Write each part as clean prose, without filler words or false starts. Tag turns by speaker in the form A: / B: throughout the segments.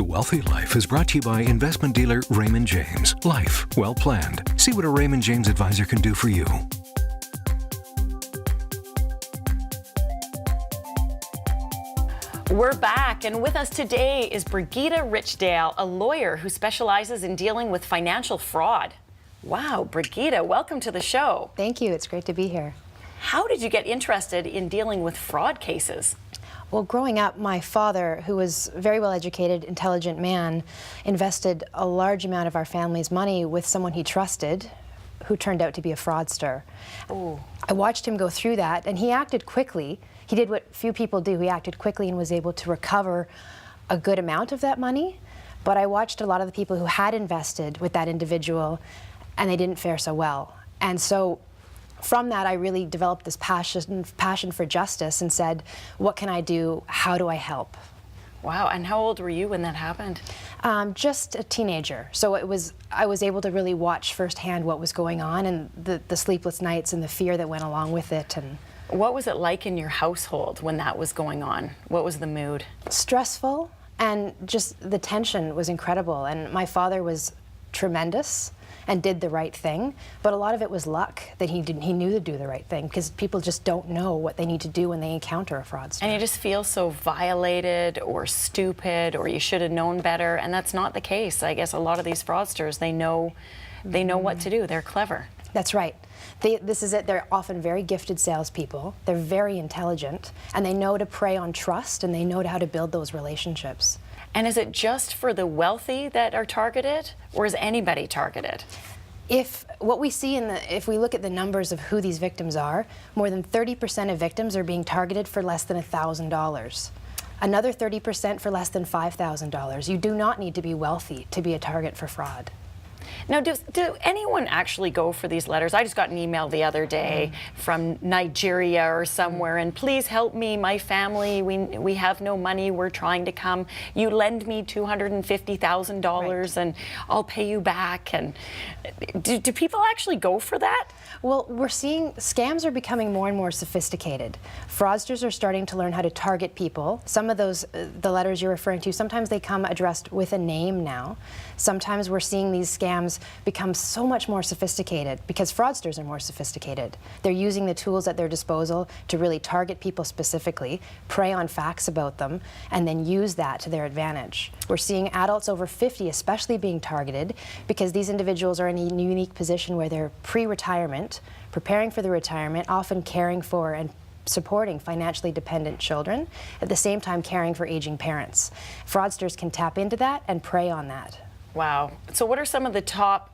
A: The Wealthy Life is brought to you by investment dealer Raymond James. Life well planned. See what a Raymond James advisor can do for you.
B: We're back, and with us today is Brigeeta Richdale, a lawyer who specializes in dealing with financial fraud. Wow, Brigeeta, welcome to the show.
C: Thank you. It's great to be here.
B: How did you get interested in dealing with fraud cases?
C: Well, growing up, my father, who was a very well-educated, intelligent man, invested a large amount of our family's money with someone he trusted, who turned out to be a fraudster.
B: Ooh.
C: I watched him go through that, and he acted quickly. He did what few people do. He acted quickly and was able to recover a good amount of that money. But I watched a lot of the people who had invested with that individual, and they didn't fare so well. And so from that, I really developed this passion for justice and said, what can I do? How do I help?
B: Wow, and how old were you when that happened?
C: Just a teenager. So I was able to really watch firsthand what was going on and the sleepless nights and the fear that went along with it. And
B: what was it like in your household when that was going on? What was the mood?
C: Stressful, and just the tension was incredible. And my father was tremendous and did the right thing, but a lot of it was luck that he knew to do the right thing, because people just don't know what they need to do when they encounter a fraudster.
B: And you just feel so violated or stupid or you should have known better, and that's not the case. I guess a lot of these fraudsters, they know what to do. They're clever.
C: That's right. This is it. They're often very gifted salespeople. They're very intelligent, and they know to prey on trust, and they know how to build those relationships.
B: And is it just for the wealthy that are targeted, or is anybody targeted?
C: If what we see if we look at the numbers of who these victims are, more than 30% of victims are being targeted for less than $1,000. Another 30% for less than $5,000. You do not need to be wealthy to be a target for fraud.
B: Now, do anyone actually go for these letters? I just got an email the other day from Nigeria or somewhere, and please help me, my family, we have no money, we're trying to come. You lend me $250,000 and I'll pay you back. And do people actually go for that?
C: Well, we're seeing scams are becoming more and more sophisticated. Fraudsters are starting to learn how to target people. Some of those, the letters you're referring to, sometimes they come addressed with a name now. Sometimes we're seeing these scams become so much more sophisticated because fraudsters are more sophisticated. They're using the tools at their disposal to really target people specifically, prey on facts about them, and then use that to their advantage. We're seeing adults over 50 especially being targeted because these individuals are in a unique position where they're pre-retirement, preparing for the retirement, often caring for and supporting financially dependent children, at the same time caring for aging parents. Fraudsters can tap into that and prey on that.
B: Wow. So what are some of the top,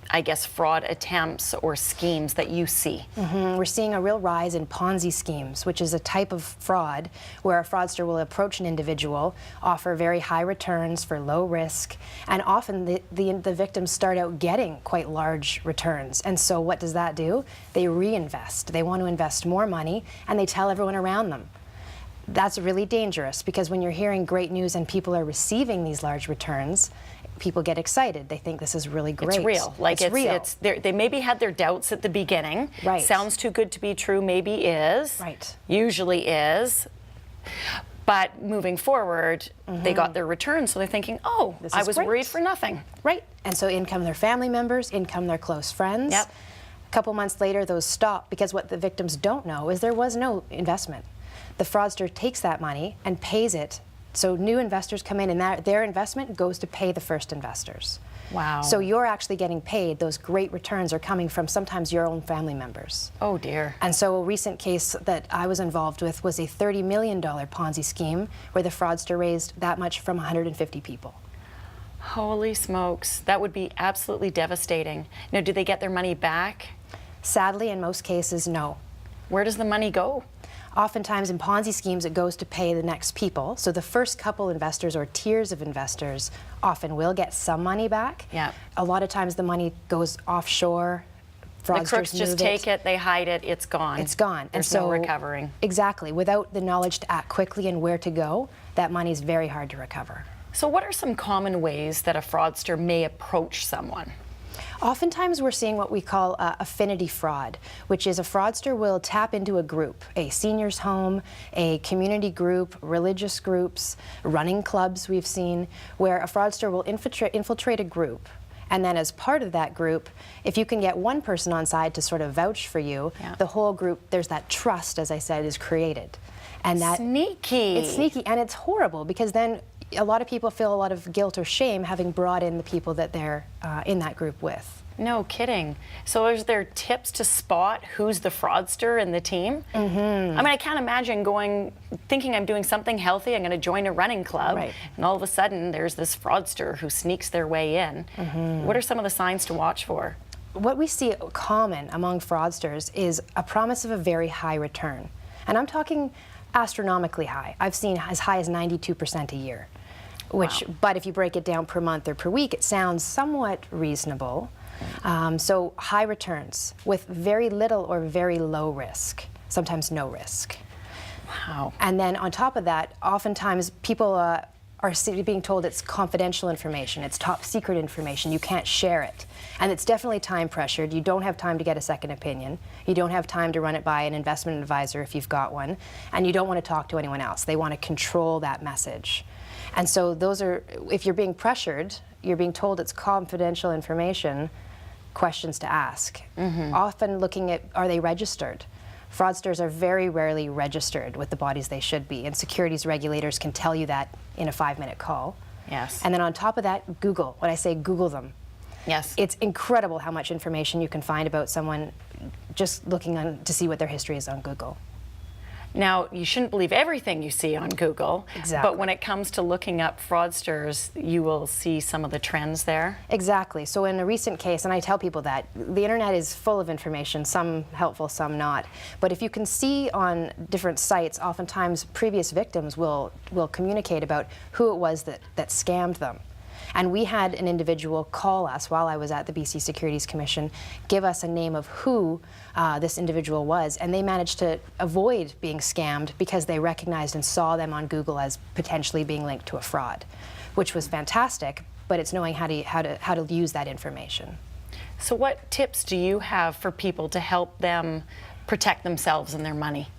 B: I guess, fraud attempts or schemes that you see?
C: We're seeing a real rise in Ponzi schemes, which is a type of fraud where a fraudster will approach an individual, offer very high returns for low risk, and often the victims start out getting quite large returns. And so what does that do? They reinvest. They want to invest more money, and they tell everyone around them. That's really dangerous because when you're hearing great news and people are receiving these large returns, people get excited. They think this is really great.
B: It's real. Like it's real. They maybe had their doubts at the beginning.
C: Right.
B: Sounds too good to be true. Maybe is.
C: Right.
B: Usually is. But moving forward, they got their return, so they're thinking, oh, I was worried for nothing.
C: Right. And so in come their family members, in come their close friends.
B: Yep.
C: A couple months later, those stop because what the victims don't know is there was no investment. The fraudster takes that money and pays it. So new investors come in and their investment goes to pay the first investors.
B: Wow.
C: So you're actually getting paid. Those great returns are coming from sometimes your own family members.
B: Oh dear.
C: And so a recent case that I was involved with was a $30 million Ponzi scheme where the fraudster raised that much from 150 people.
B: Holy smokes. That would be absolutely devastating. Now, do they get their money back?
C: Sadly, in most cases, no.
B: Where does the money go?
C: Oftentimes in Ponzi schemes, it goes to pay the next people. So the first couple investors or tiers of investors often will get some money back.
B: Yeah.
C: A lot of times the money goes offshore.
B: The crooks just take it, they hide it, it's gone.
C: It's gone.
B: There's
C: and so,
B: no recovering.
C: Exactly. Without the knowledge to act quickly and where to go, that money is very hard to recover.
B: So what are some common ways that a fraudster may approach someone?
C: Oftentimes we're seeing what we call affinity fraud, which is a fraudster will tap into a group, a seniors home, a community group, religious groups, running clubs we've seen, where a fraudster will infiltrate a group. And then as part of that group, if you can get one person on side to sort of vouch for you, the whole group, there's that trust, as I said, is created. And that
B: sneaky.
C: It's sneaky, and it's horrible, because then a lot of people feel a lot of guilt or shame having brought in the people that they're in that group with.
B: No kidding. So is there tips to spot who's the fraudster in the team? I mean, I can't imagine thinking I'm doing something healthy, I'm going to join a running club, and all of a sudden there's this fraudster who sneaks their way in. What are some of the signs to watch for?
C: What we see common among fraudsters is a promise of a very high return. And I'm talking astronomically high. I've seen as high as 92% a year. But if you break it down per month or per week, it sounds somewhat reasonable. So high returns with very little or very low risk, sometimes no risk.
B: Wow.
C: And then on top of that, oftentimes people are being told it's confidential information, it's top secret information, you can't share it. And it's definitely time pressured. You don't have time to get a second opinion. You don't have time to run it by an investment advisor if you've got one. And you don't want to talk to anyone else. They want to control that message. And so those are, if you're being pressured, you're being told it's confidential information, questions to ask. Often looking at, are they registered? Fraudsters are very rarely registered with the bodies they should be, and securities regulators can tell you that in a 5-minute call.
B: Yes.
C: And then on top of that, Google. When I say Google them,
B: yes,
C: it's incredible how much information you can find about someone just looking to see what their history is on Google.
B: Now, you shouldn't believe everything you see on Google, but when it comes to looking up fraudsters, you will see some of the trends there.
C: Exactly. So in a recent case, and I tell people that, the internet is full of information, some helpful, some not. But if you can see on different sites, oftentimes previous victims will communicate about who it was that scammed them. And we had an individual call us while I was at the BC Securities Commission, give us a name of who this individual was, and they managed to avoid being scammed because they recognized and saw them on Google as potentially being linked to a fraud, which was fantastic, but it's knowing how to use that information.
B: So what tips do you have for people to help them protect themselves and their money?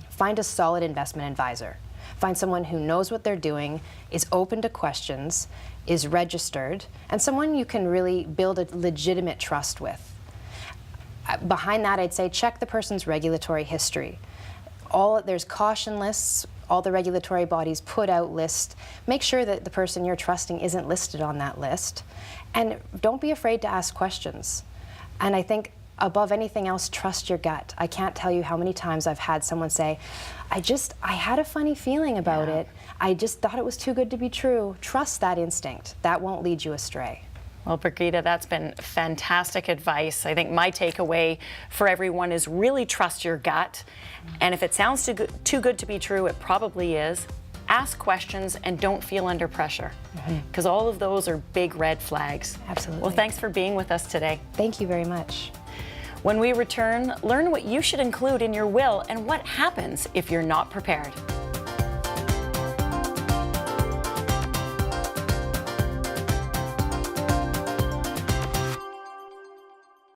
C: Find a solid investment advisor. Find someone who knows what they're doing, is open to questions, is registered, and someone you can really build a legitimate trust with. Behind that, I'd say check the person's regulatory history. There's caution lists, all the regulatory bodies put out lists. Make sure that the person you're trusting isn't listed on that list. And don't be afraid to ask questions. And I think above anything else, trust your gut. I can't tell you how many times I've had someone say, I had a funny feeling about it. I just thought it was too good to be true. Trust that instinct. That won't lead you astray.
B: Well, Brigeeta, that's been fantastic advice. I think my takeaway for everyone is really trust your gut. And if it sounds too good to be true, it probably is. Ask questions and don't feel under pressure, because all of those are big red flags.
C: Absolutely.
B: Well, thanks for being with us today.
C: Thank you very much.
B: When we return, learn what you should include in your will and what happens if you're not prepared.